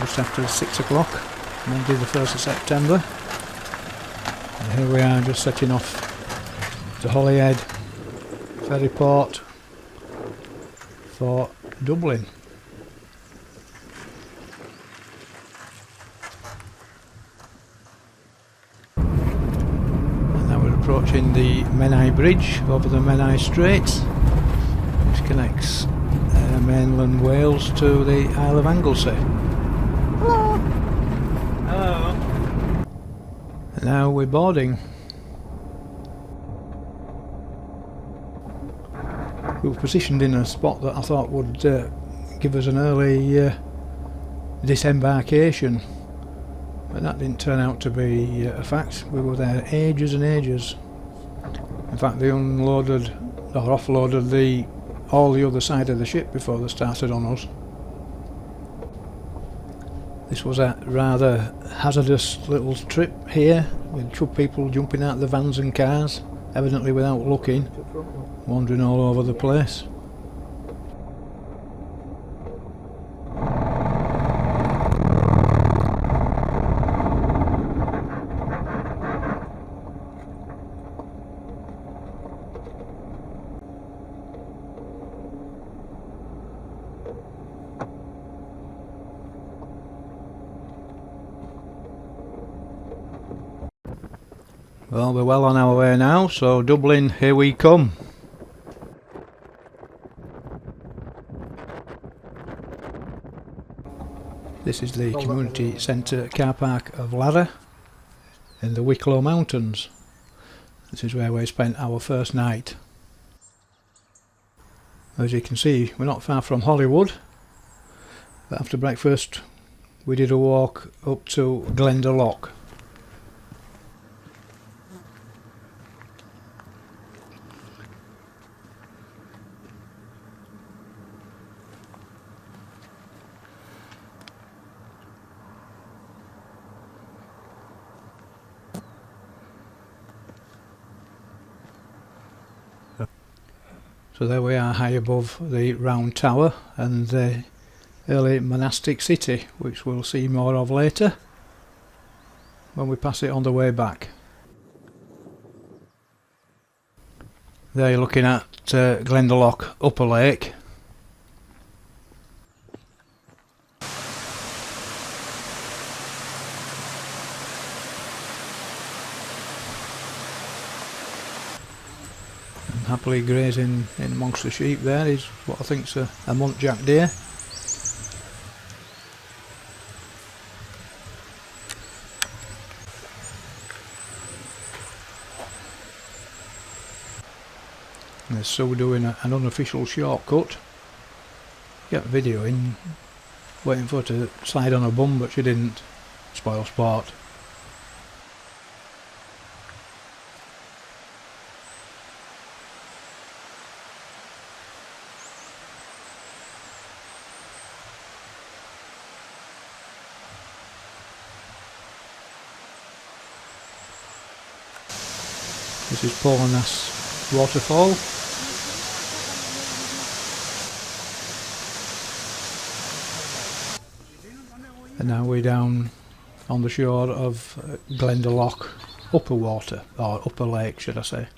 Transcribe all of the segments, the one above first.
just after 6 o'clock, Monday the 1st of September. And here we are, just setting off to Holyhead ferry port for Dublin. And now we're approaching the Menai Bridge over the Menai Straits, which connects mainland Wales to the Isle of Anglesey. Hello. Hello. And now we're boarding. We were positioned in a spot that I thought would give us an early disembarkation, but that didn't turn out to be a fact. We were there ages and ages. In fact, they unloaded or offloaded all the other side of the ship before they started on us. This was a rather hazardous little trip here, with people jumping out of the vans and cars, evidently without looking, wandering all over the place. Well, we're well on our way now, so Dublin, here we come. This is the community centre car park of Ladder in the Wicklow Mountains. This is where we spent our first night. As you can see, we're not far from Hollywood, but after breakfast we did a walk up to Glendalough. So there we are, high above the round tower and the early monastic city, which we'll see more of later when we pass it on the way back. There you're looking at Glendalough Upper Lake. Happily grazing in amongst the sheep there is what I think's a muntjac deer. And they're still doing an unofficial shortcut. Get videoing, waiting for her to slide on her bum, but she didn't. Spoil sport. This is Pornas waterfall. And now we're down on the shore of Glendalough Upper Water, or Upper Lake should I say.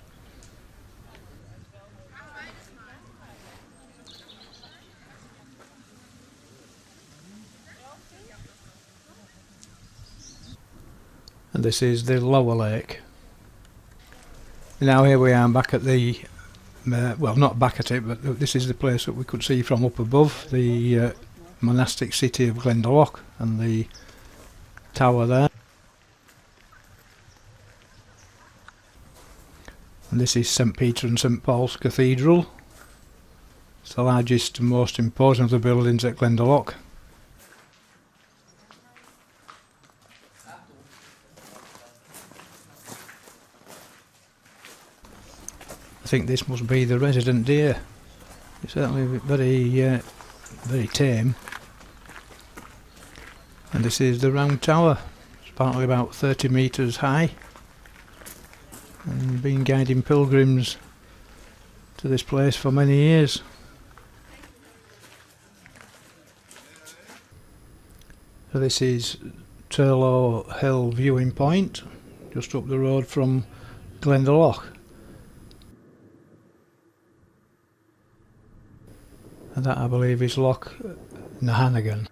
And this is the lower lake. Now here we are back at the, well not back at it, but this is the place that we could see from up above, the monastic city of Glendalough and the tower there. And this is St Peter and St Paul's Cathedral. It's the largest and most imposing of the buildings at Glendalough. I think this must be the resident deer. It's certainly very tame. And this is the round tower. It's apparently about 30 metres high, and been guiding pilgrims to this place for many years. So this is Turlough Hill viewing point, just up the road from Glendalough. And that, I believe, is Loch Nahanagan.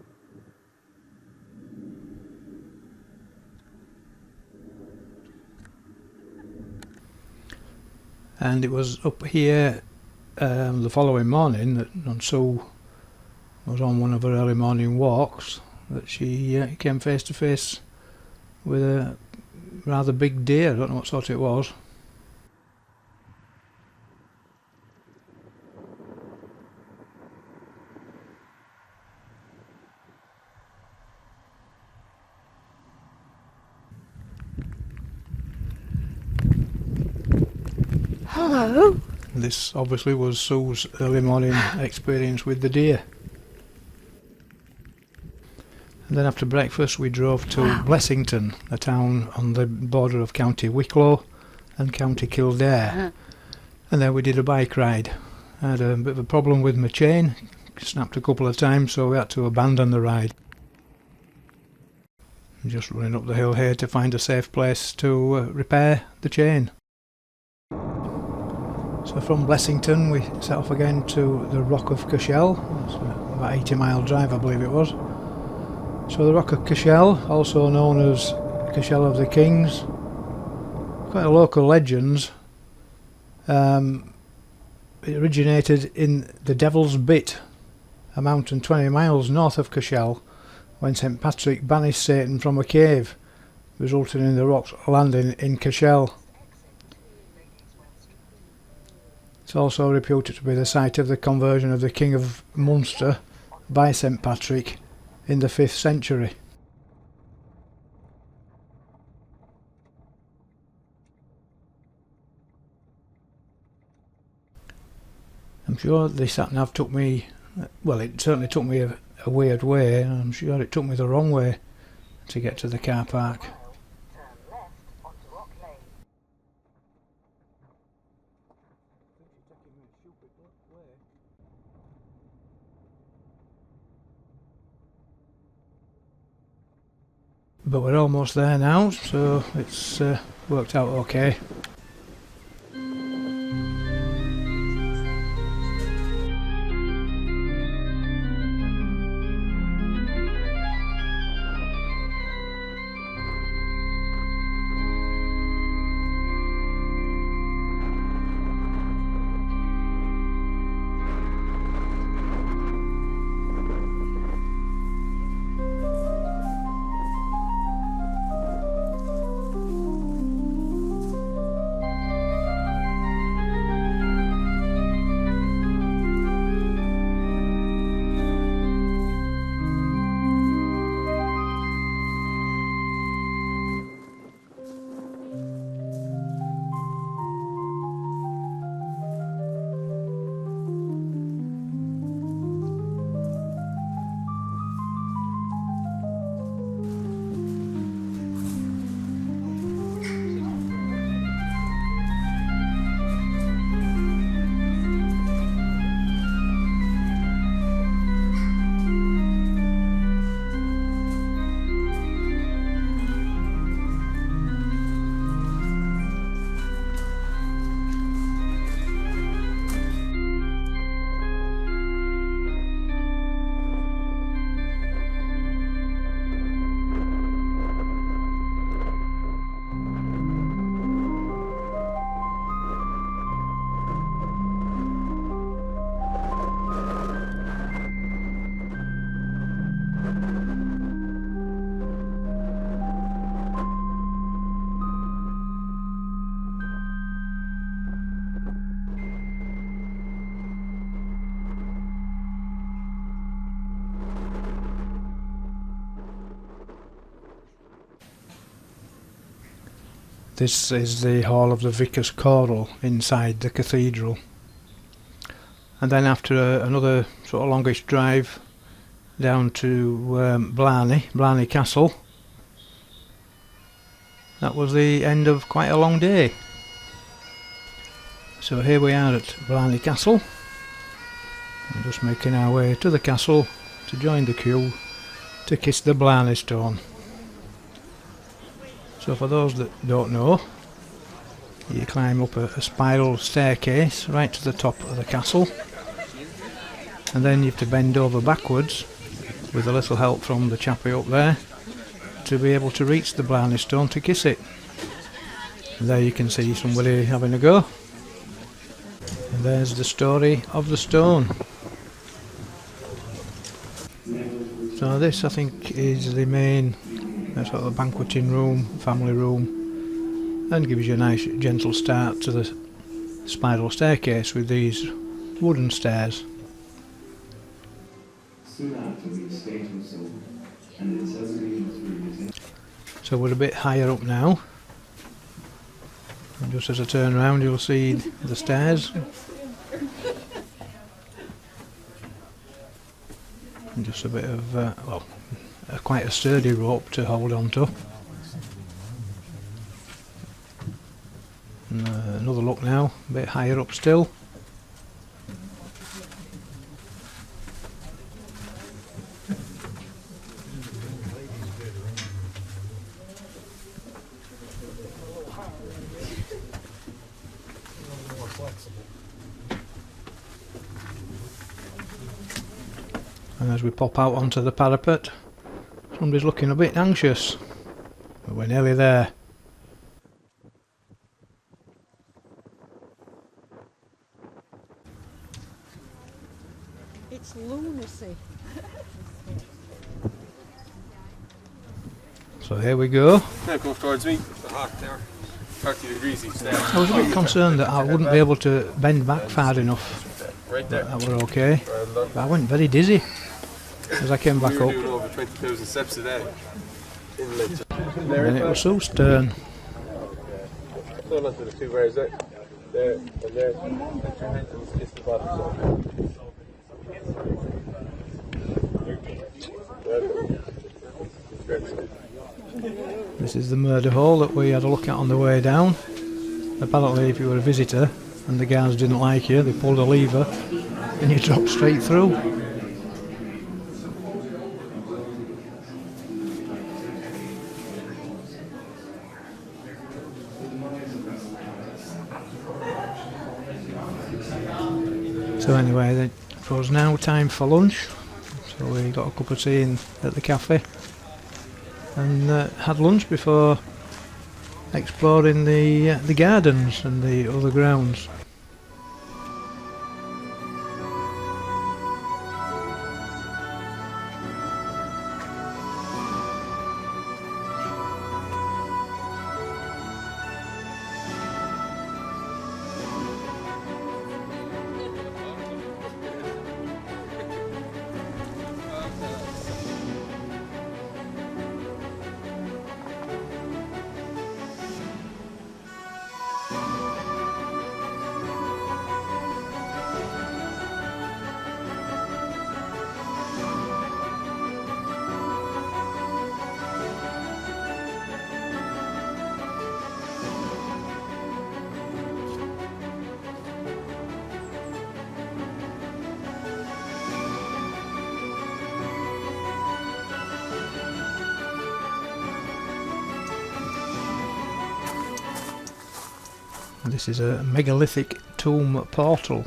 And it was up here the following morning that Sue was on one of her early morning walks that she came face to face with a rather big deer. I don't know what sort it was. Hello. This obviously was Sue's early morning experience with the deer. And then after breakfast we drove to Blessington, a town on the border of County Wicklow and County Kildare. And then we did a bike ride. I had a bit of a problem with my chain, snapped a couple of times, so we had to abandon the ride. I'm just running up the hill here to find a safe place to repair the chain. So from Blessington we set off again to the Rock of Cashel. It's about 80-mile drive, I believe it was. So the Rock of Cashel, also known as Cashel of the Kings, quite a local legend. It originated in the Devil's Bit, a mountain 20 miles north of Cashel, when St Patrick banished Satan from a cave, resulting in the rocks landing in Cashel. It's also reputed to be the site of the conversion of the King of Munster by St Patrick in the 5th century. I'm sure the sat-nav took me, well, it certainly took me a weird way, and I'm sure it took me the wrong way to get to the car park. But we're almost there now, so it's worked out okay. This is the hall of the Vicar's Choral inside the cathedral. And then after another sort of longish drive down to Blarney Castle, that was the end of quite a long day. So here we are at Blarney Castle. I'm just making our way to the castle to join the queue to kiss the Blarney Stone. So for those that don't know, you climb up a spiral staircase right to the top of the castle, and then you have to bend over backwards with a little help from the chappie up there to be able to reach the Blarney Stone to kiss it. And there you can see somebody having a go. And there's the story of the stone. So this, I think, is the main sort of banqueting room, family room, and gives you a nice gentle start to the spiral staircase with these wooden stairs. So we're a bit higher up now, and just as I turn around you'll see the stairs, and just a bit of well, quite a sturdy rope to hold on to. And, another look now, a bit higher up still. And as we pop out onto the parapet, somebody's looking a bit anxious, but we're nearly there. It's lunacy. So here we go. Now come towards me. It's hot there. 30 degrees each day. I was a bit concerned that I wouldn't be able to bend back far enough. Right there. That were okay. But I went very dizzy as I came back We were up. doing over 20,000 steps a day. Inland. And then it was so stern. Hold on to the two bars there. There and there. Lift your hands and kiss the bottom. This is the murder hole that we had a look at on the way down. Apparently if you were a visitor and the guards didn't like you, they pulled a lever and you dropped straight through. So anyway, it was now time for lunch. So we got a cup of tea at the cafe and had lunch before exploring the gardens and the other grounds. This is a megalithic tomb portal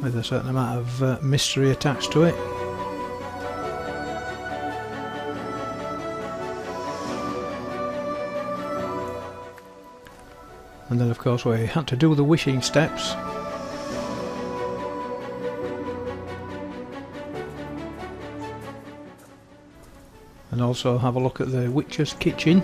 with a certain amount of mystery attached to it. And then of course we had to do the wishing steps. And also have a look at the witch's kitchen.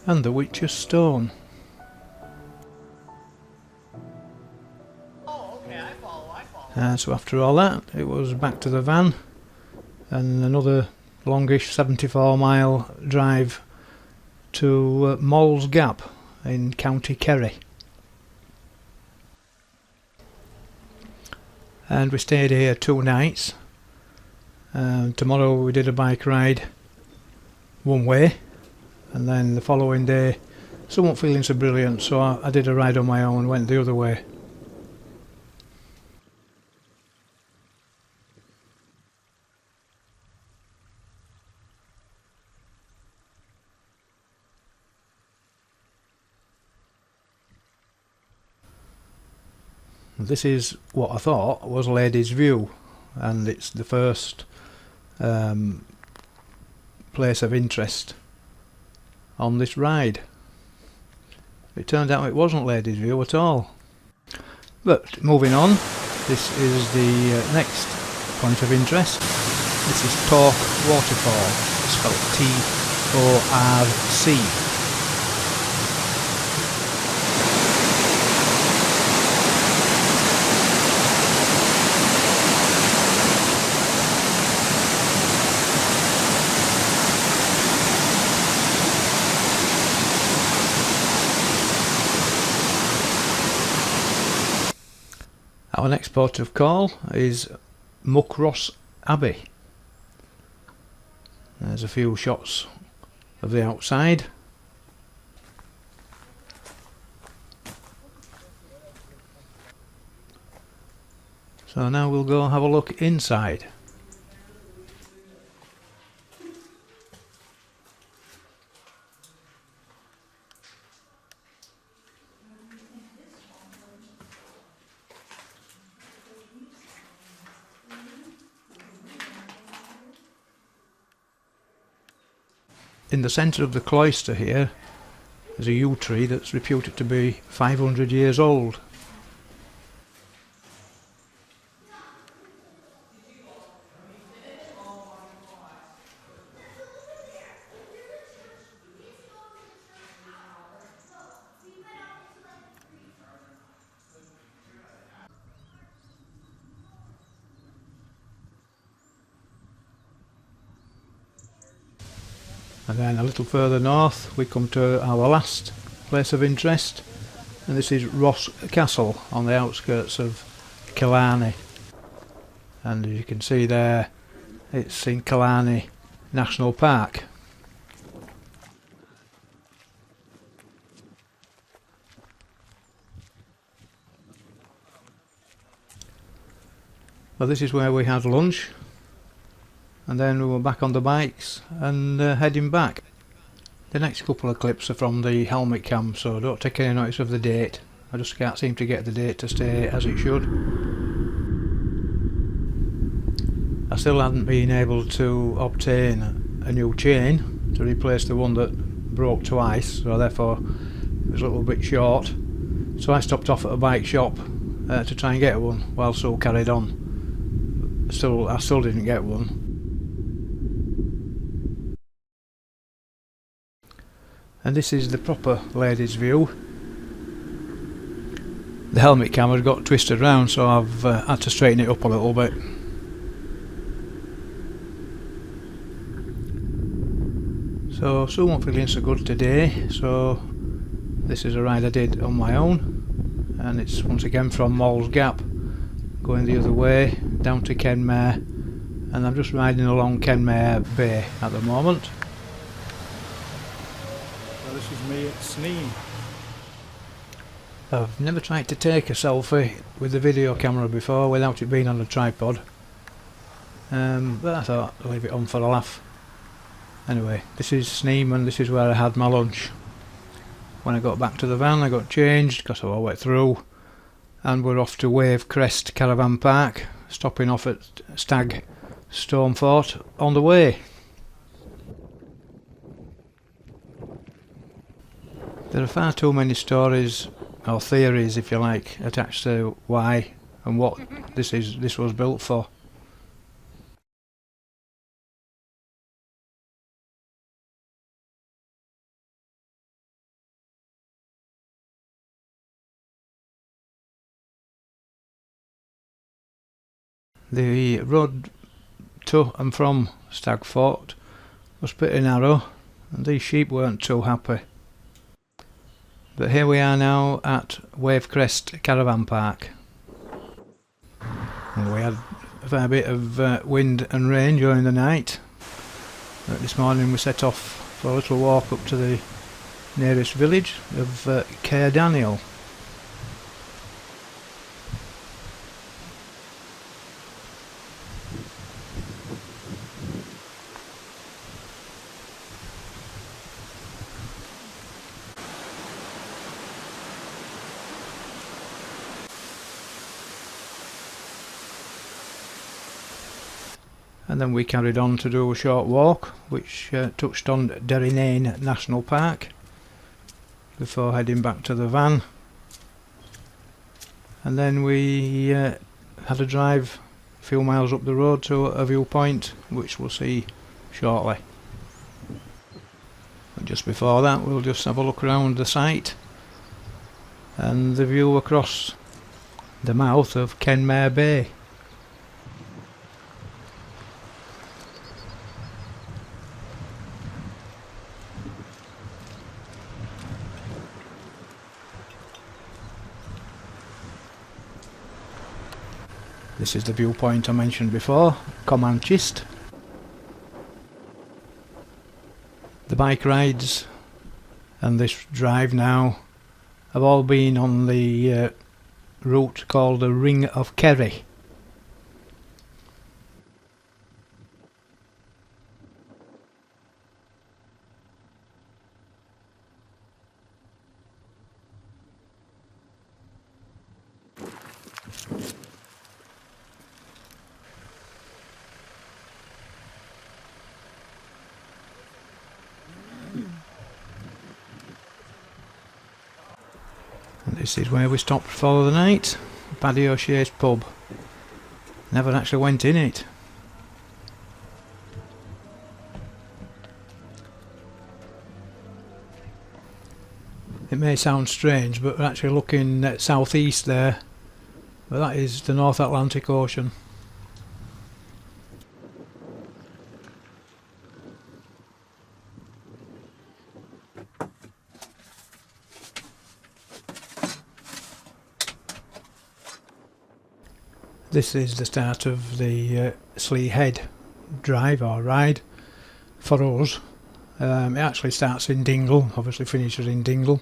And the witch's stone. So after all that, it was back to the van and another longish 74-mile drive to Moll's Gap in County Kerry. And we stayed here 2 nights. Tomorrow we did a bike ride one way, and then the following day, somewhat feeling so brilliant, so I did a ride on my own and went the other way. This is what I thought was Ladies View, and it's the first place of interest on this ride. It turned out it wasn't Ladies View at all. But moving on, this is the next point of interest. This is Torque Waterfall, spelled T-O-R-C. Our next port of call is Muckross Abbey. There's a few shots of the outside. So now we'll go have a look inside. In the centre of the cloister here is a yew tree that's reputed to be 500 years old. And then a little further north we come to our last place of interest, and this is Ross Castle on the outskirts of Killarney. And as you can see there, it's in Killarney National Park. Well, this is where we had lunch, and then we were back on the bikes and heading back. The next couple of clips are from the helmet cam, so don't take any notice of the date. I just can't seem to get the date to stay as it should. I still hadn't been able to obtain a new chain to replace the one that broke twice, so therefore it was a little bit short. So I stopped off at a bike shop to try and get one, while Sue carried on. I still didn't get one. And this is the proper Ladies View. The helmet camera got twisted round, so I've had to straighten it up a little bit. So Sue won't feeling so good today, so this is a ride I did on my own, and it's once again from Mall's Gap, going the other way down to Kenmare, and I'm just riding along Kenmare Bay at the moment. So this is me at Sneem. I've never tried to take a selfie with the video camera before without it being on a tripod, but I thought I'd leave it on for a laugh. Anyway, this is Sneem, and this is where I had my lunch. When I got back to the van, I got changed because I went through, and we're off to Wave Crest Caravan Park, stopping off at Stag Stormfort on the way. There are far too many stories, or theories if you like, attached to why and what this was built for. The road to and from Stagfort was pretty narrow, and these sheep weren't too happy. But here we are now at Wave Crest Caravan Park. And we had a fair bit of wind and rain during the night. But this morning we set off for a little walk up to the nearest village of Caer Daniel. And then we carried on to do a short walk, which touched on Derrynane National Park before heading back to the van. And then we had a drive a few miles up the road to a viewpoint, which we'll see shortly. But just before that, we'll just have a look around the site and the view across the mouth of Kenmare Bay. This is the viewpoint I mentioned before, Comanchist. The bike rides and this drive now have all been on the route called the Ring of Kerry. This is where we stopped for the night, Paddy O'Shea's pub. Never actually went in it. It may sound strange, but we're actually looking at southeast there, but that is the North Atlantic Ocean. This is the start of the Slee Head drive or ride for us. It actually starts in Dingle, obviously finishes in Dingle,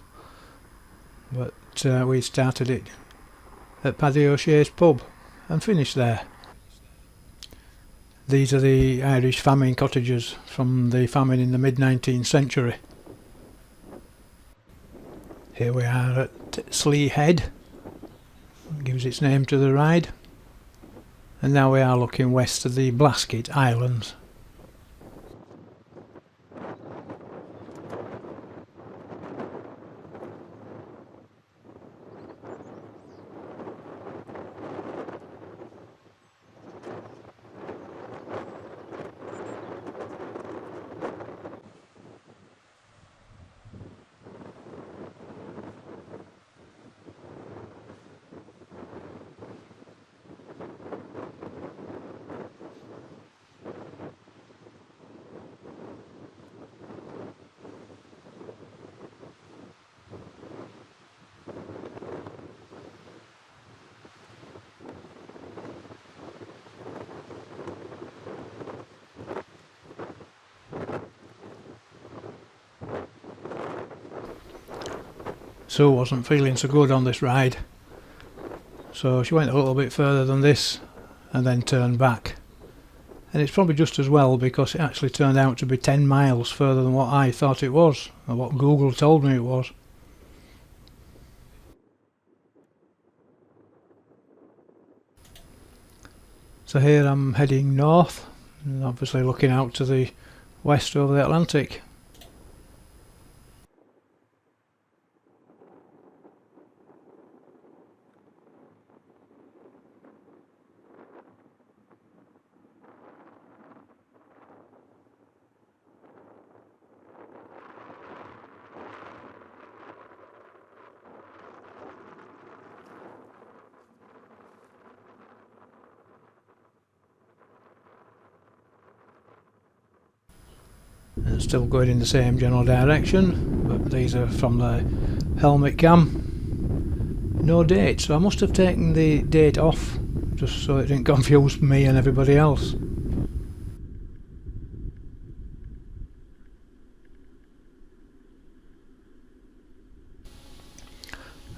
but we started it at Paddy O'Shea's pub and finished there. These are the Irish famine cottages from the famine in the mid-19th century. Here we are at Slee Head, gives its name to the ride. And now we are looking west of the Blasket Islands. Sue wasn't feeling so good on this ride, so she went a little bit further than this and then turned back. And it's probably just as well, because it actually turned out to be 10 miles further than what I thought it was, or what Google told me it was. So here I'm heading north, and obviously looking out to the west over the Atlantic. And still going in the same general direction, but these are from the helmet cam. No date, so I must have taken the date off just so it didn't confuse me and everybody else.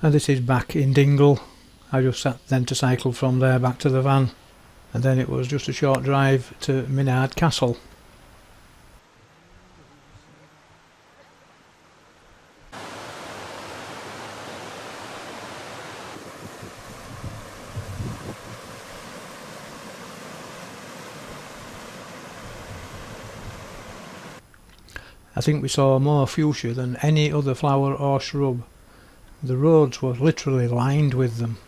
And this is back in Dingle. I just sat then to cycle from there back to the van, and then it was just a short drive to Minard Castle. I think we saw more fuchsia than any other flower or shrub. The roads were literally lined with them.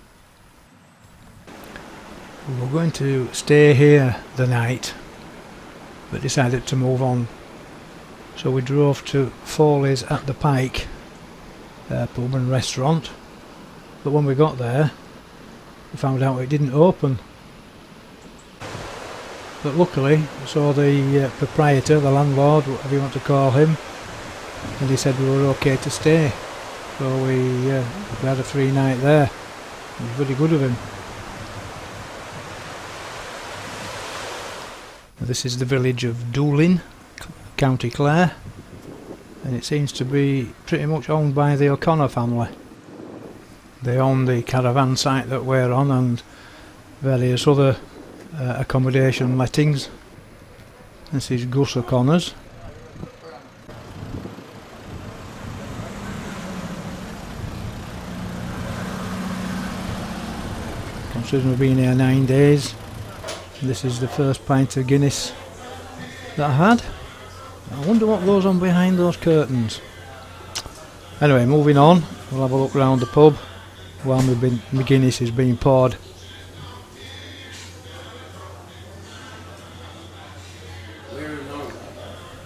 We were going to stay here the night, but decided to move on. So we drove to Foley's at the Pike, pub and restaurant. But when we got there, we found out it didn't open. But luckily, we saw the proprietor, the landlord, whatever you want to call him, and he said we were okay to stay. So we had a free night there. It was very good of him. This is the village of Doolin, County Clare, and it seems to be pretty much owned by the O'Connor family. They own the caravan site that we're on and various other accommodation lettings. This is Gus O'Connor's. Considering we've been here 9 days, this is the first pint of Guinness that I had. I wonder what goes on behind those curtains. Anyway, moving on, we'll have a look round the pub while my Guinness is being poured.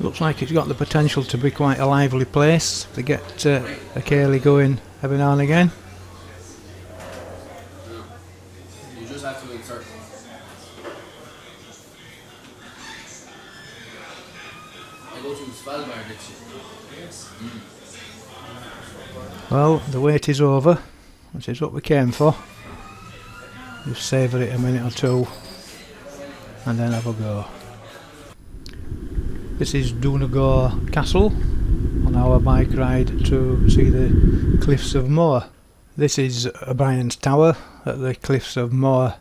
Looks like it's got the potential to be quite a lively place to get a ceilidh going every now and again. You just have to insert. I go to Svalbard next year. Yes. Well, the wait is over, which is what we came for. Just savour it a minute or two and then have a go. This is Donegal Castle on our bike ride to see the Cliffs of Moher. This is O'Brien's Tower at the Cliffs of Moher.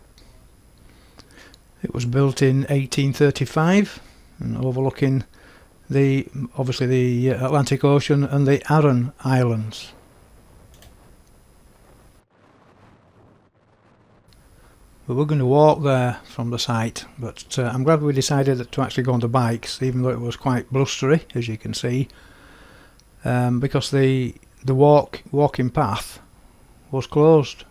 It was built in 1835 and overlooking obviously the Atlantic Ocean and the Aran Islands. We were going to walk there from the site, but I'm glad we decided to actually go on the bikes, even though it was quite blustery, as you can see, because the walking path was closed.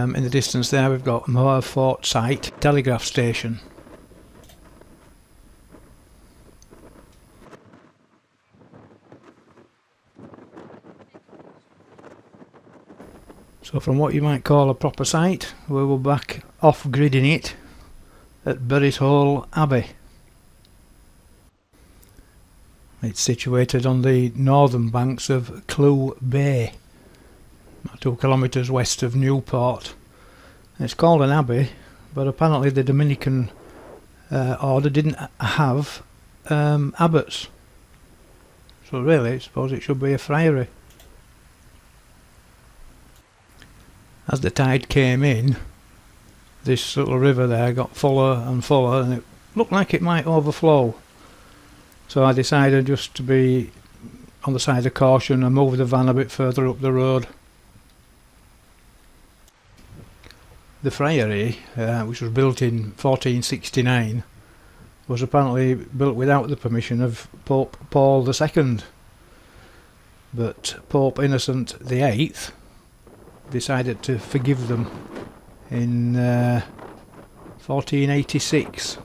In the distance there we've got Moher Fort Site telegraph station. So from what you might call a proper site, we were back off-gridding it at Berry's Hole Abbey. It's situated on the northern banks of Clew Bay, 2 kilometres west of Newport. It's called an abbey, but apparently the Dominican order didn't have abbots. So really, I suppose it should be a friary. As the tide came in, this little river there got fuller and fuller, and it looked like it might overflow. So I decided just to be on the side of caution and move the van a bit further up the road. The friary, which was built in 1469, was apparently built without the permission of Pope Paul II. But Pope Innocent VIII decided to forgive them in 1486.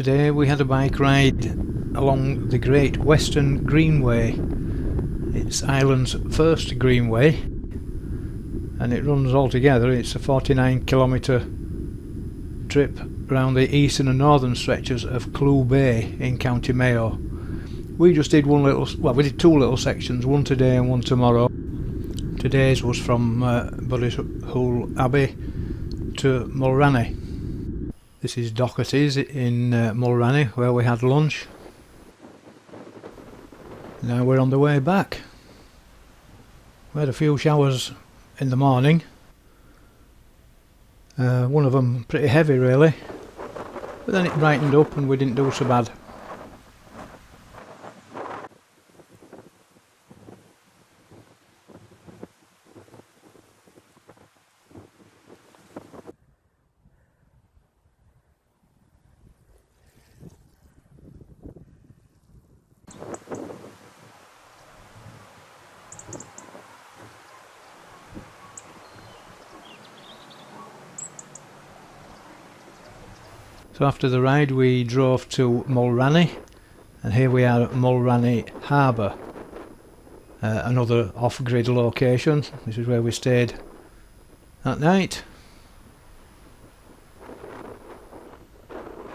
Today we had a bike ride along the Great Western Greenway. It's Ireland's first greenway, and it runs all together. It's a 49-kilometre trip around the eastern and northern stretches of Clew Bay in County Mayo. We just did we did two little sections, one today and one tomorrow. Today's was from Buddyhull Abbey to Mulranny. This is Doherty's in Mulranny, where we had lunch. Now we're on the way back. We had a few showers in the morning. One of them pretty heavy really, but then it brightened up and we didn't do so bad. So after the ride we drove to Mulranny, and here we are at Mulranny Harbour, another off-grid location. This is where we stayed that night.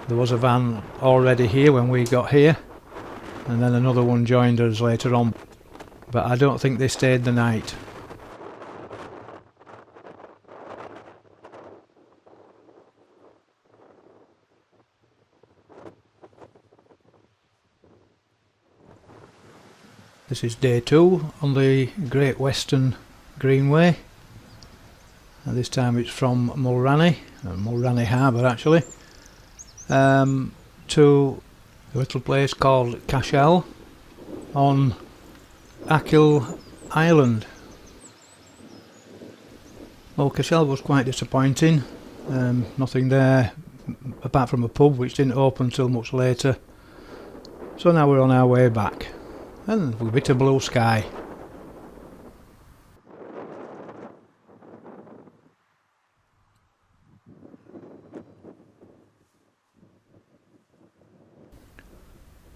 There was a van already here when we got here, and then another one joined us later on, but I don't think they stayed the night. This is day 2 on the Great Western Greenway, and this time it's from Mulranny, Mulranny Harbour actually, to a little place called Cashel on Achill Island. Well, Cashel was quite disappointing, nothing there apart from a pub which didn't open till much later, so now we're on our way back. And a bit of blue sky.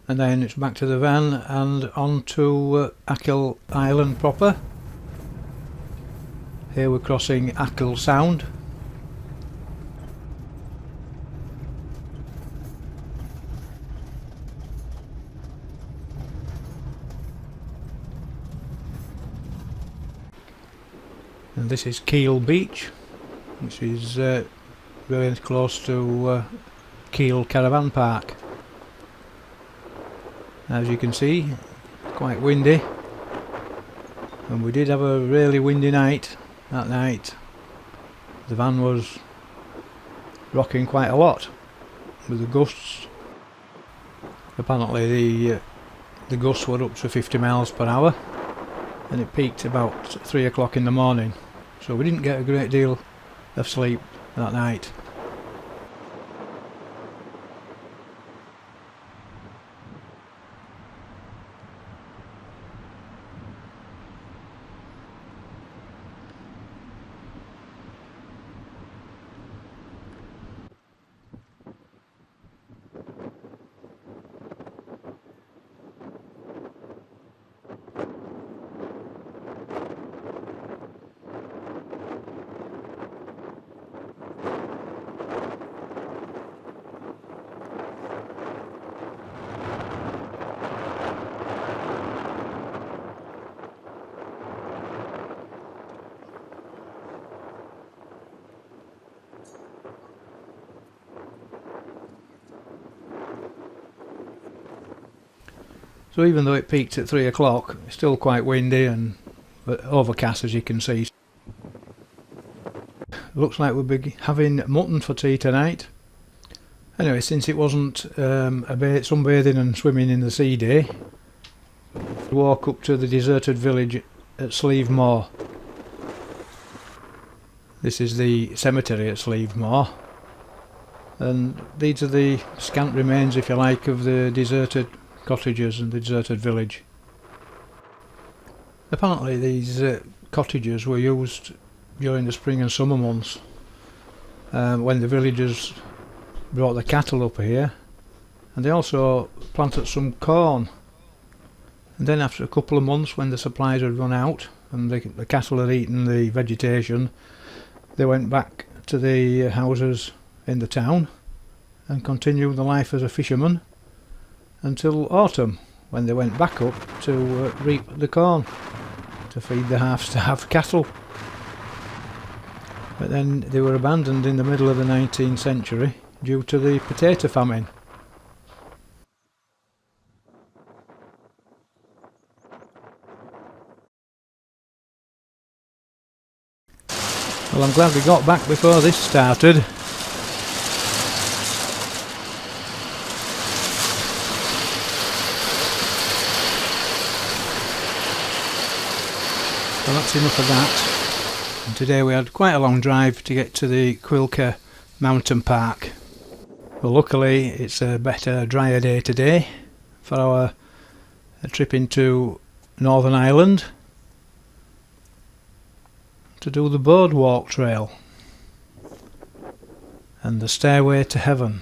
And then it's back to the van and on to Achill Island proper. Here we're crossing Achill Sound. And this is Keel Beach, which is really close to Keel Caravan Park. As you can see, quite windy, and we did have a really windy night that night. The van was rocking quite a lot with the gusts. Apparently the gusts were up to 50 miles per hour, and it peaked about 3 o'clock in the morning. So we didn't get a great deal of sleep that night. So even though it peaked at 3 o'clock, it's still quite windy and overcast, as you can see. Looks like we'll be having mutton for tea tonight. Anyway, since it wasn't sunbathing and swimming in the sea day, we walk up to the deserted village at Slieve Moor. This is the cemetery at Slieve Moor, and these are the scant remains, if you like, of the deserted cottages and the deserted village. Apparently these cottages were used during the spring and summer months when the villagers brought the cattle up here, and they also planted some corn. And then after a couple of months, when the supplies had run out and the cattle had eaten the vegetation, they went back to the houses in the town and continued the life as a fisherman until autumn, when they went back up to reap the corn to feed the half-starved cattle. But then they were abandoned in the middle of the 19th century due to the potato famine. Well, I'm glad we got back before this started. Well, that's enough of that. And today we had quite a long drive to get to the Quilca Mountain Park. Well, luckily it's a better, drier day today for our trip into Northern Ireland to do the boardwalk trail and the stairway to heaven.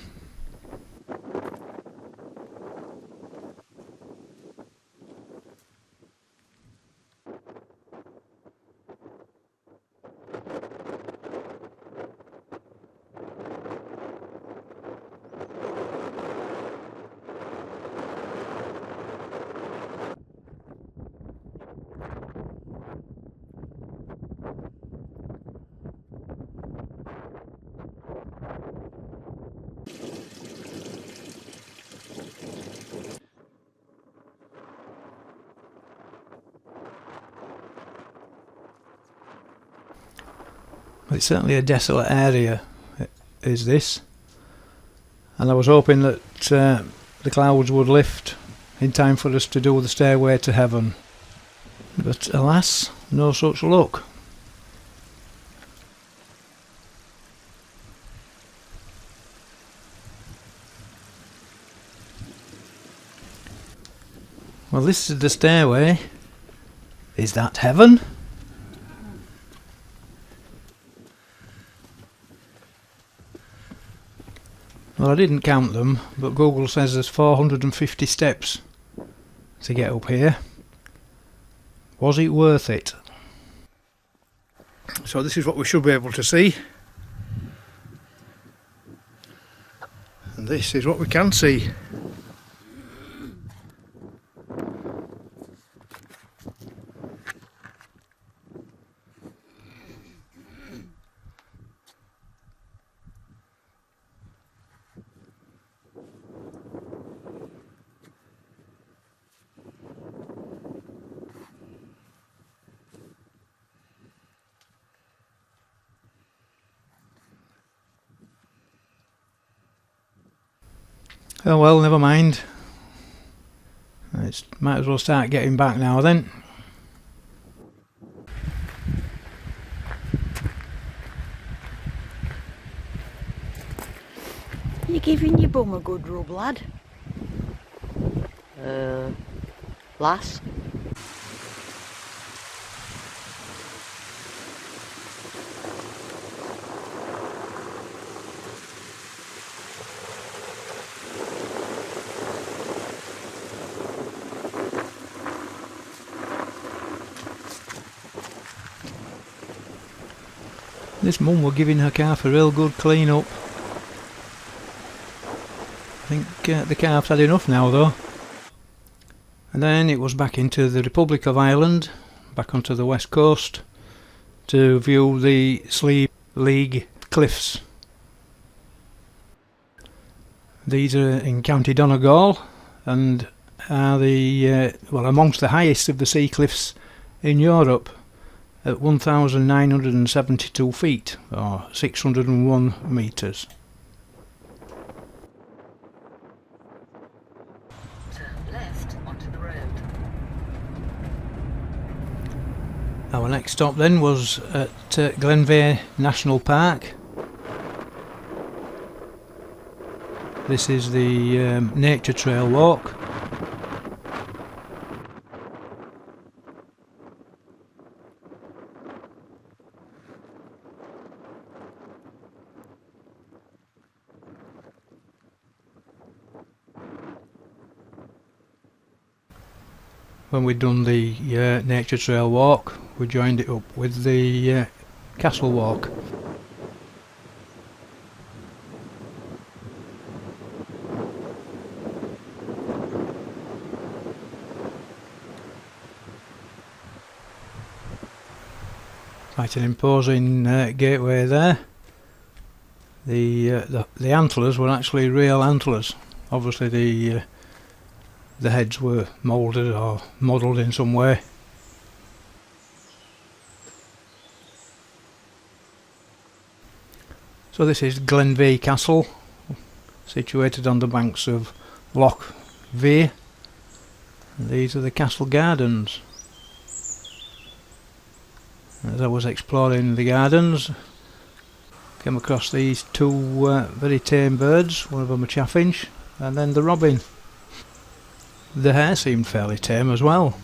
It's certainly a desolate area, is this, and I was hoping that the clouds would lift in time for us to do the stairway to heaven, but alas, no such luck. Well, this is the stairway. Is that heaven? Well, I didn't count them, but Google says there's 450 steps to get up here. Was it worth it? So this is what we should be able to see. And this is what we can see. Oh well, never mind. Might as well start getting back now then. You giving your bum a good rub, lad? Lass? This mum were giving her calf a real good clean up. I think the calf's had enough now though. And then it was back into the Republic of Ireland, back onto the west coast, to view the Slieve League cliffs. These are in County Donegal and are the amongst the highest of the sea cliffs in Europe, at 1,972 feet or 601 metres. Turn left onto the road. Our next stop then was at Glenveigh National Park. This is the nature trail walk. when we'd done the nature trail walk, we joined it up with the castle walk. Quite an imposing gateway there. The antlers were actually real antlers. Obviously the heads were moulded or modelled in some way. So this is Glenveigh Castle, situated on the banks of Loch Veigh. And these are the castle gardens. As I was exploring the gardens, came across these two very tame birds, one of them a chaffinch and then the robin. The hare seemed fairly tame as well.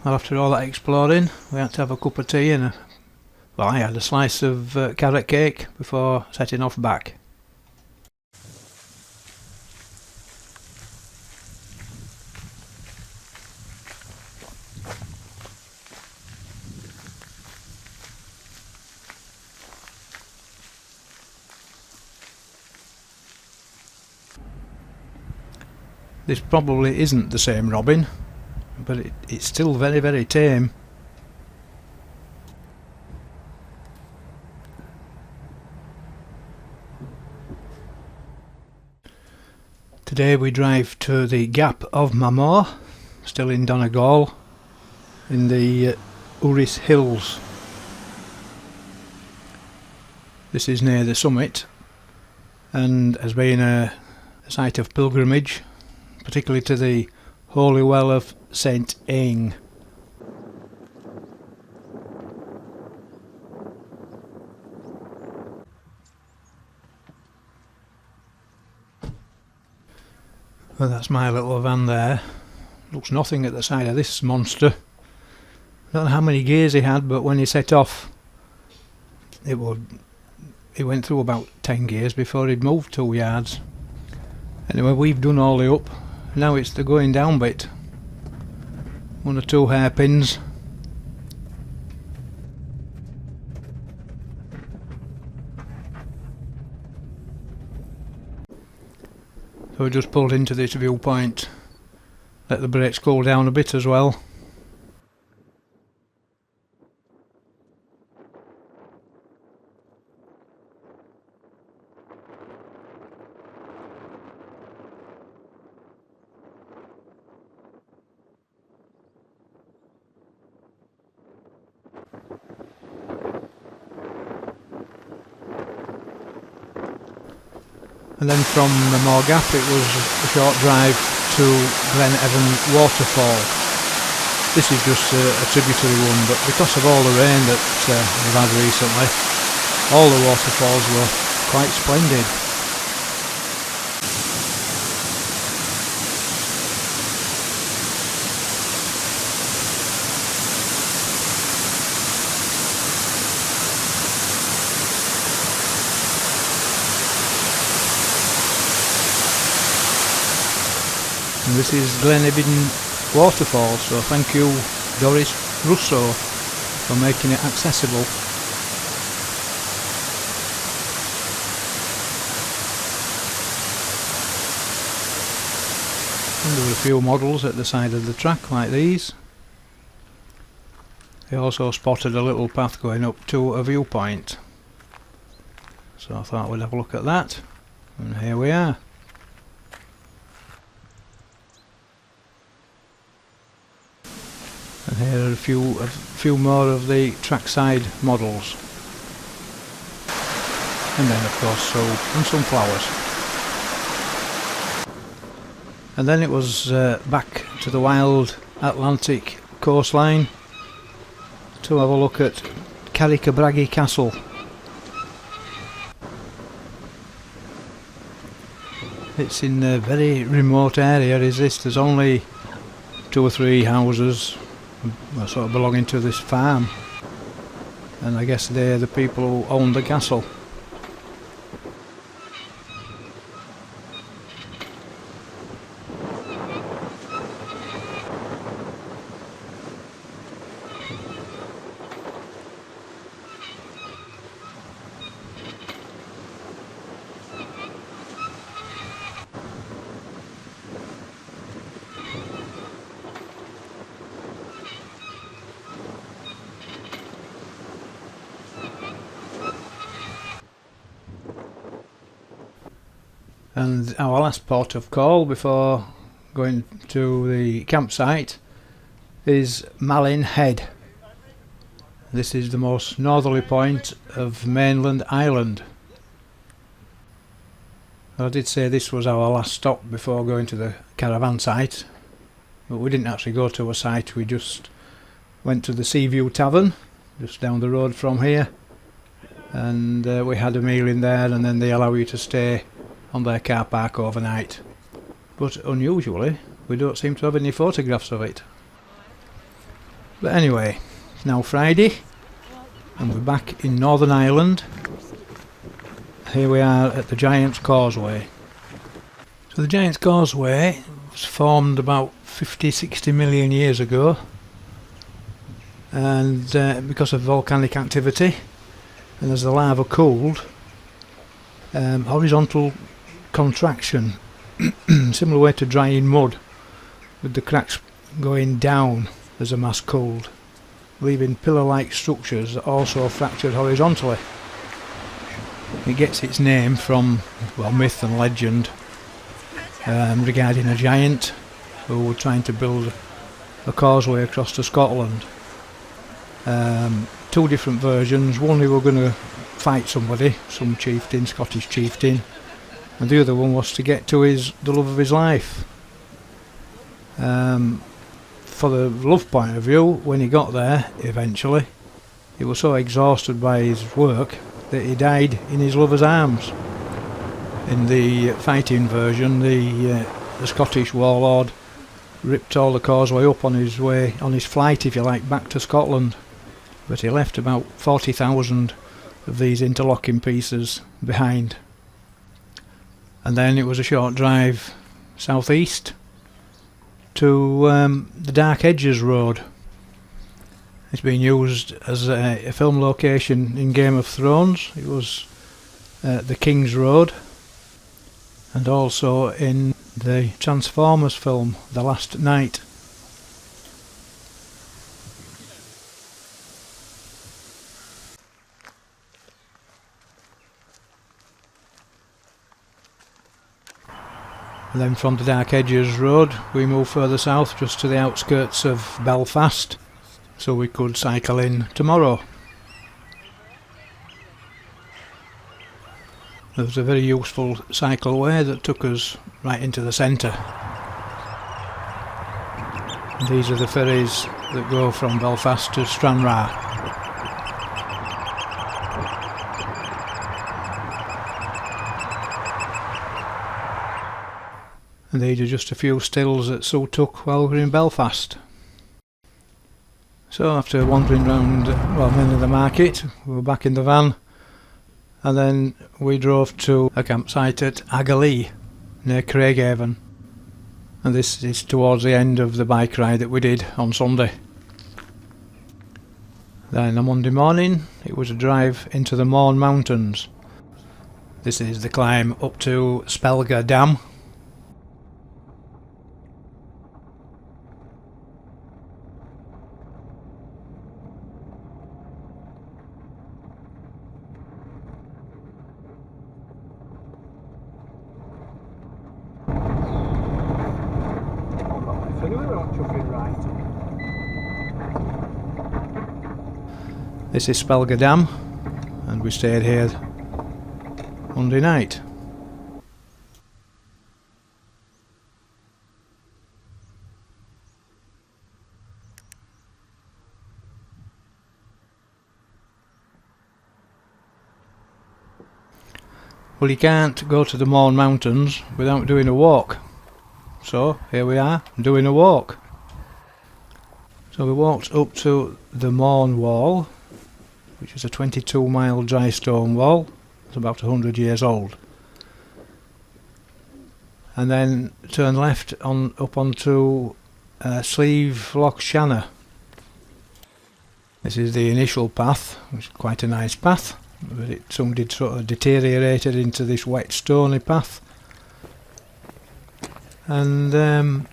Well, after all that exploring, we had to have a cup of tea and well, I had a slice of carrot cake before setting off back. This probably isn't the same robin, but it's still very, very tame. Today we drive to the Gap of Mamore, still in Donegal, in the Uris Hills. This is near the summit and has been a site of pilgrimage, particularly to the Holy Well of St. Ing. Well, that's my little van there. Looks nothing at the side of this monster. Don't know how many gears he had, but when he set off, he went through about 10 gears before he'd moved 2 yards. Anyway, we've done all the up. Now it's the going down bit. 1 or 2 hairpins. So we just pulled into this viewpoint. Let the brakes cool down a bit as well. And then from the Moor Gap it was a short drive to Glen Evan Waterfall. This is just a tributary one, but because of all the rain that we've had recently, all the waterfalls were quite splendid. And this is Glen Evan Waterfall, so thank you Doris Russo for making it accessible. And there were a few models at the side of the track like these. They also spotted a little path going up to a viewpoint, so I thought we'd have a look at that, and here we are. here are a few more of the trackside models. And then of course soap and some flowers. And then it was back to the wild Atlantic coastline to have a look at Carrickabbraggy Castle. It's in a very remote area, is this. There's only 2 or 3 houses sort of belonging to this farm, and I guess they're the people who own the castle. And our last port of call before going to the campsite is Malin Head. This is the most northerly point of mainland Ireland. I did say this was our last stop before going to the caravan site, but we didn't actually go to a site, we just went to the Seaview Tavern just down the road from here, and we had a meal in there, and then they allow you to stay on their car park overnight. But unusually we don't seem to have any photographs of it. But anyway, it's now Friday and we're back in Northern Ireland. Here we are at the Giant's Causeway. So the Giant's Causeway was formed about 50-60 million years ago, and because of volcanic activity, and as the lava cooled, horizontal contraction, similar way to drying mud, with the cracks going down as the mass cooled, leaving pillar-like structures that also fractured horizontally. It gets its name from, well, myth and legend regarding a giant who were trying to build a causeway across to Scotland. 2 different versions. One, they were going to fight somebody, some chieftain, Scottish chieftain, and the other one was to get to the love of his life. For the love point of view, when he got there eventually, he was so exhausted by his work that he died in his lover's arms. In the fighting version, the Scottish warlord ripped all the causeway up on his way, on his flight if you like, back to Scotland, but he left about 40,000 of these interlocking pieces behind. And then it was a short drive southeast to the Dark Edges Road. It's been used as a film location in Game of Thrones. It was the King's Road, and also in the Transformers film The Last Knight. And then from the Dark Edges Road we move further south just to the outskirts of Belfast, so we could cycle in tomorrow. There was a very useful cycleway that took us right into the centre. And these are the ferries that go from Belfast to Stranraer. And these are just a few stills that Sue took while we were in Belfast. So after wandering round, well, mainly the market, we were back in the van, and then we drove to a campsite at Agalee near Craighaven, and this is towards the end of the bike ride that we did on Sunday. Then on Monday morning it was a drive into the Mourne Mountains. This is the climb up to Spelga Dam. This is Spelga Dam, and we stayed here Monday night. Well, you can't go to the Mourne Mountains without doing a walk. So here we are, doing a walk. So we walked up to the Mourne Wall, which is a 22-mile dry stone wall. It's about 100 years old. And then turn left up onto Sleeve Loch Shanna. This is the initial path, which is quite a nice path, but some did sort of deteriorated into this wet stony path. And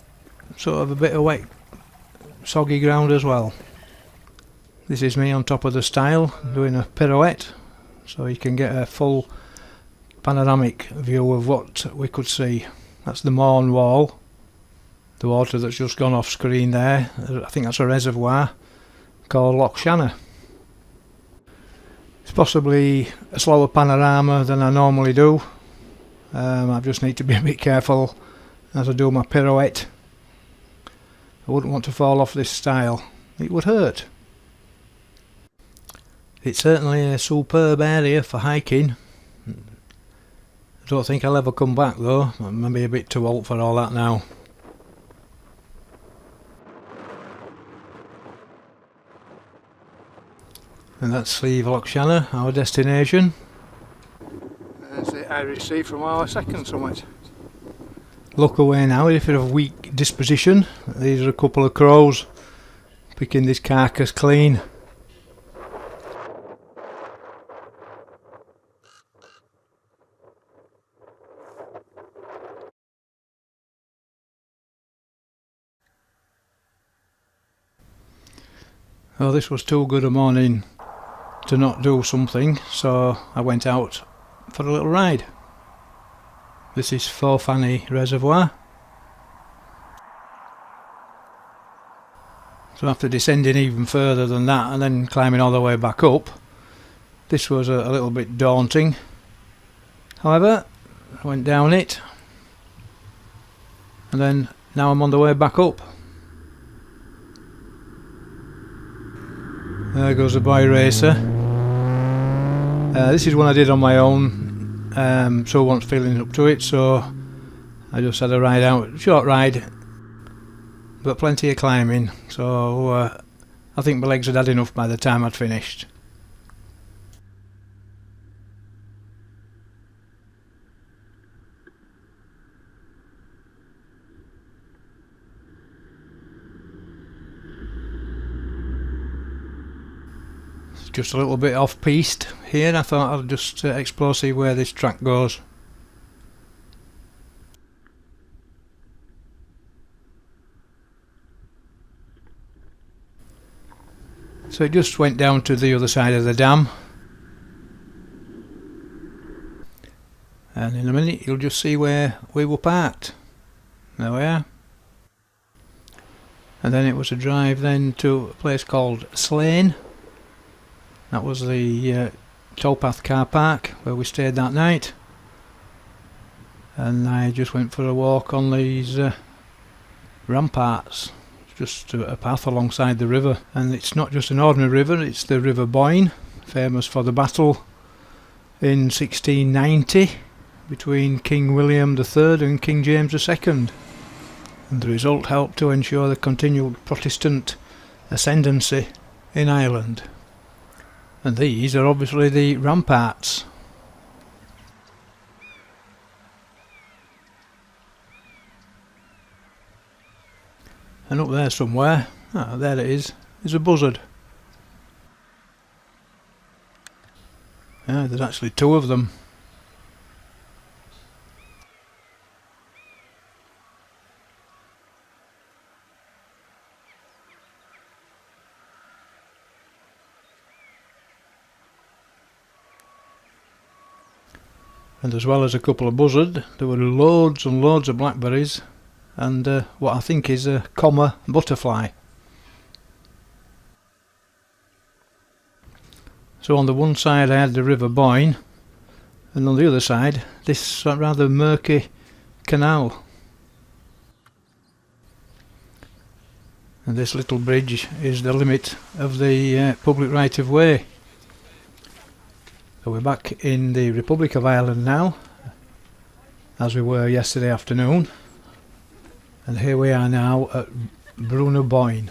sort of a bit of wet soggy ground as well. This is me on top of the stile doing a pirouette, so you can get a full panoramic view of what we could see. That's the Mourne Wall, the water that's just gone off screen there. I think that's a reservoir called Loch Shanna. It's possibly a slower panorama than I normally do. I just need to be a bit careful as I do my pirouette. I wouldn't want to fall off this stile, it would hurt. It's certainly a superb area for hiking. I don't think I'll ever come back though, I'm maybe a bit too old for all that now. And that's Sleeve Loch Shanna, our destination. There's the Irish Sea from our second summit. Look away now, if you're of weak disposition. These are a couple of crows picking this carcass clean. Oh, this was too good a morning to not do something, so I went out for a little ride. This is Fanny Reservoir. So after descending even further than that and then climbing all the way back up, this was a little bit daunting. However, I went down it, and then now I'm on the way back up. There goes the boy racer. This is one I did on my own. So I wasn't feeling up to it, so I just had a ride out, short ride, but plenty of climbing. So I think my legs had had enough by the time I'd finished. Just a little bit off-piste here. I thought I'd just explore, see where this track goes. So it just went down to the other side of the dam, and in a minute you'll just see where we were parked. There we are. And then it was a drive then to a place called Slane. That was the towpath car park where we stayed that night, and I just went for a walk on these ramparts. It's just a path alongside the river, and it's not just an ordinary river, it's the River Boyne, famous for the battle in 1690 between King William III and King James II, and the result helped to ensure the continued Protestant ascendancy in Ireland. And these are obviously the ramparts. And up there somewhere, there it is a buzzard. Yeah, there's actually two of them. And as well as a couple of buzzards, there were loads and loads of blackberries and what I think is a comma butterfly. So on the one side I had the River Boyne, and on the other side this rather murky canal. And this little bridge is the limit of the public right of way. So we're back in the Republic of Ireland now, as we were yesterday afternoon, and here we are now at Brunner Boyne.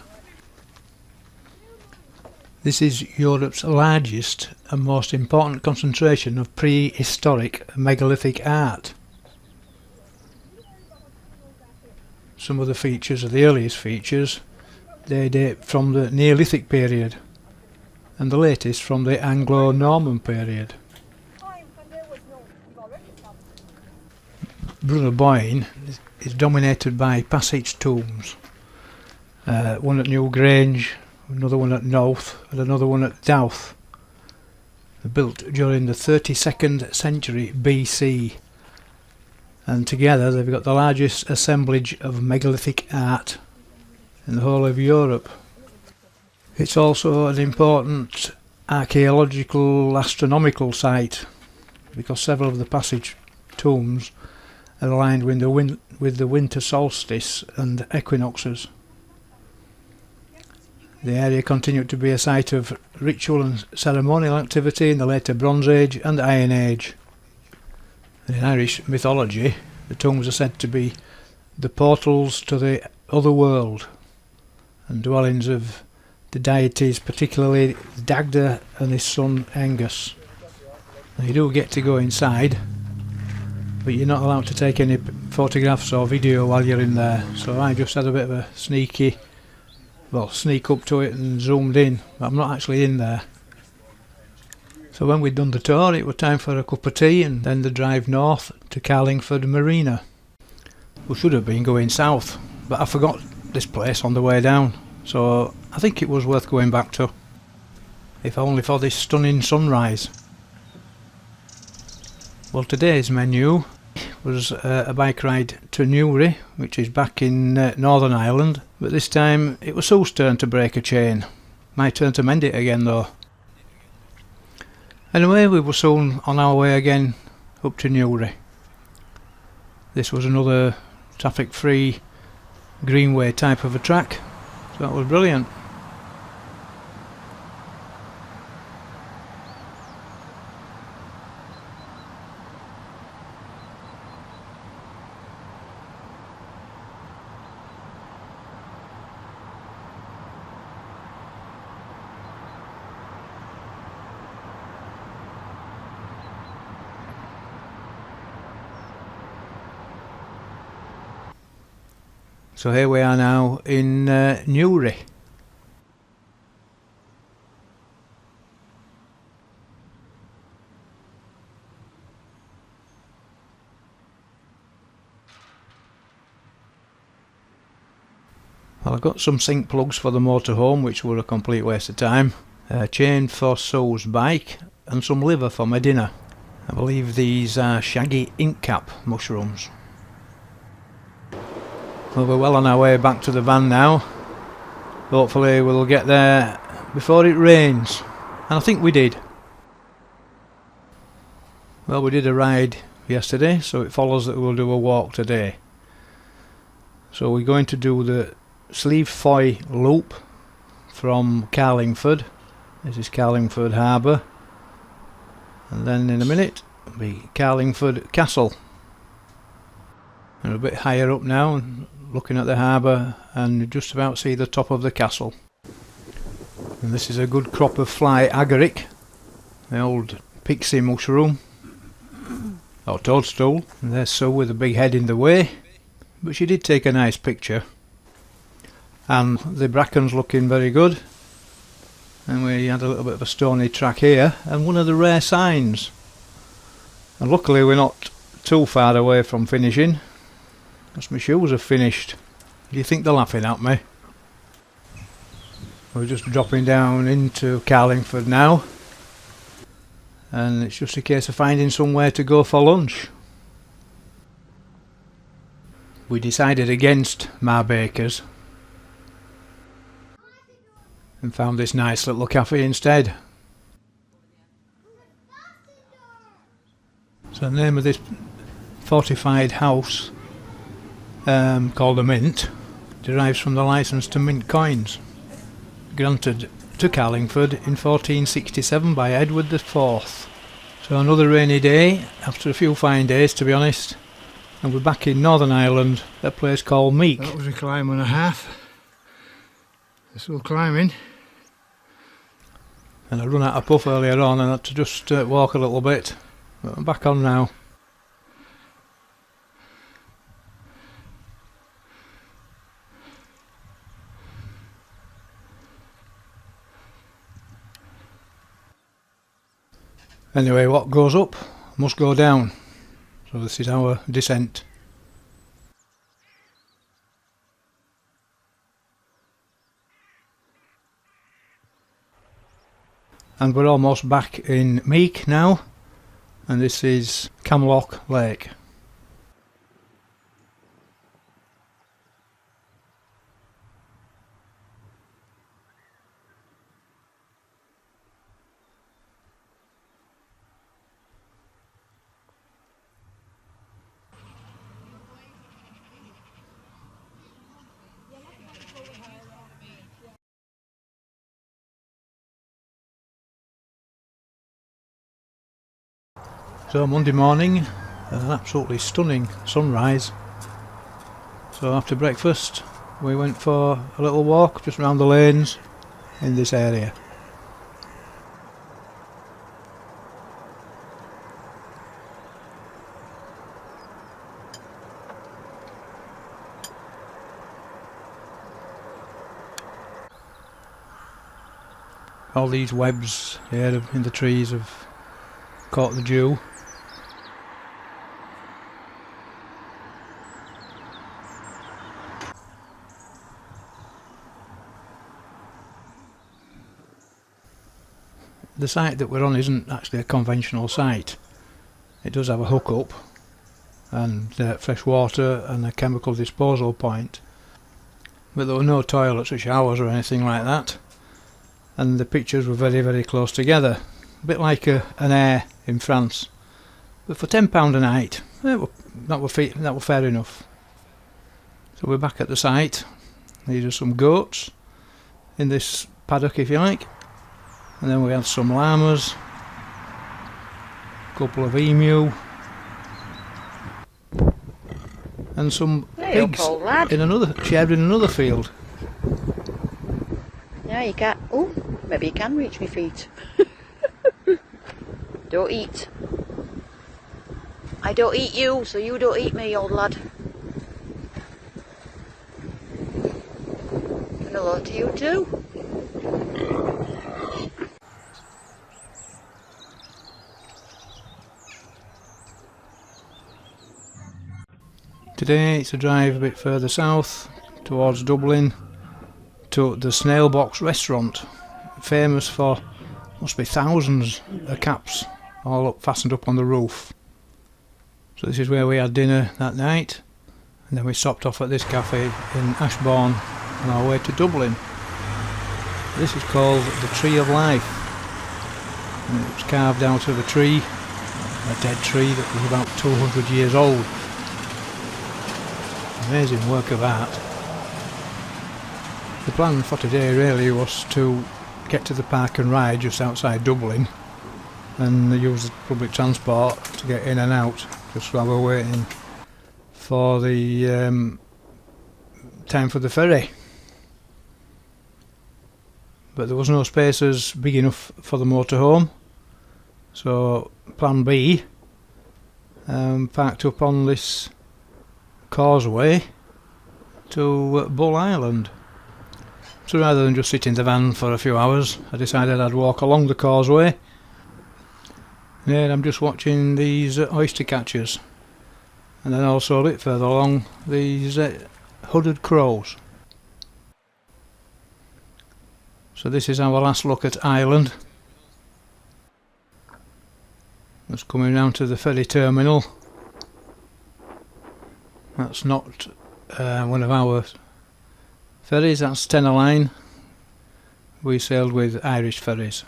This is Europe's largest and most important concentration of prehistoric megalithic art. Some of the features, or the earliest features, they date from the Neolithic period, and the latest from the Anglo-Norman period. Brunner Boyne is dominated by passage tombs. One at Newgrange, another one at North, and another one at Douth. They're built during the 32nd century BC, and together they've got the largest assemblage of megalithic art in the whole of Europe. It's also an important archaeological astronomical site, because several of the passage tombs are aligned with the winter solstice and equinoxes. The area continued to be a site of ritual and ceremonial activity in the later Bronze Age and Iron Age. And in Irish mythology, the tombs are said to be the portals to the other world, and dwellings of the deities, particularly Dagda and his son Angus. Now, you do get to go inside, but you're not allowed to take any photographs or video while you're in there, so I just had a bit of a sneak up to it and zoomed in, but I'm not actually in there. So when we'd done the tour, it was time for a cup of tea and then the drive north to Carlingford Marina. We should have been going south, but I forgot this place on the way down, so I think it was worth going back to, if only for this stunning sunrise. Well, today's menu was a bike ride to Newry, which is back in Northern Ireland, but this time it was Sue's turn to break a chain. My turn to mend it again though. Anyway, we were soon on our way again up to Newry. This was another traffic free greenway type of a track, so that was brilliant. So here we are now in Newry. Well, I got some sync plugs for the motorhome, which were a complete waste of time, a chain for Sue's bike, and some liver for my dinner. I believe these are shaggy ink cap mushrooms. Well, we're well on our way back to the van now. Hopefully we'll get there before it rains, and I think we did. Well, we did a ride yesterday, so it follows that we'll do a walk today. So we're going to do the Slieve Foy loop from Carlingford. This is Carlingford Harbour, and then in a minute it'll be Carlingford Castle. We're a bit higher up now, looking at the harbour, and you just about see the top of the castle. And this is a good crop of fly agaric, the old pixie mushroom, or toadstool. And there's Sue with a big head in the way, but she did take a nice picture. And the bracken's looking very good, and we had a little bit of a stony track here, and one of the rare signs. And luckily we're not too far away from finishing, because my shoes have finished. Do you think they're laughing at me? We're just dropping down into Carlingford now, and it's just a case of finding somewhere to go for lunch. We decided against Ma Baker's and found this nice little cafe instead. So the name of this fortified house, called the Mint, derives from the licence to mint coins, granted to Carlingford in 1467 by Edward IV. So another rainy day, after a few fine days to be honest, and we're back in Northern Ireland, at a place called Meek. That was a climb and a half. They're still climbing. And I run out of puff earlier on and had to just walk a little bit, but I'm back on now. Anyway, what goes up must go down, so this is our descent. And we're almost back in Meek now, and this is Camlock Lake. So Monday morning, an absolutely stunning sunrise. So after breakfast we went for a little walk just around the lanes in this area. All these webs here in the trees have caught the dew. The site that we're on isn't actually a conventional site. It does have a hookup and fresh water and a chemical disposal point, but there were no toilets or showers or anything like that, and the pictures were very, very close together, a bit like an air in France. But for £10 a night, that were fair enough. So we're back at the site. These are some goats in this paddock, if you like. And then we have some llamas, a couple of emu, and some pigs in another shed in another field. Yeah, you can't. Oh, maybe you can reach my feet. Don't eat. I don't eat you, so you don't eat me, old lad. And hello to you too. Today it's a drive a bit further south towards Dublin to the Snail Box restaurant, famous for must be thousands of caps all fastened up on the roof. So this is where we had dinner that night, and then we stopped off at this cafe in Ashbourne on our way to Dublin. This is called the Tree of Life, and it was carved out of a tree, a dead tree that was about 200 years old. Amazing work of art. The plan for today really was to get to the park and ride just outside Dublin and use public transport to get in and out, just while we're waiting for the time for the ferry. But there was no spaces big enough for the motorhome, so plan B, parked up on this causeway to Bull Island. So rather than just sit in the van for a few hours, I decided I'd walk along the causeway. And I'm just watching these oyster catchers, and then also a bit further along these hooded crows. So this is our last look at Ireland. Just coming round to the ferry terminal. That's not one of our ferries, that's Tenor Line. We sailed with Irish ferries.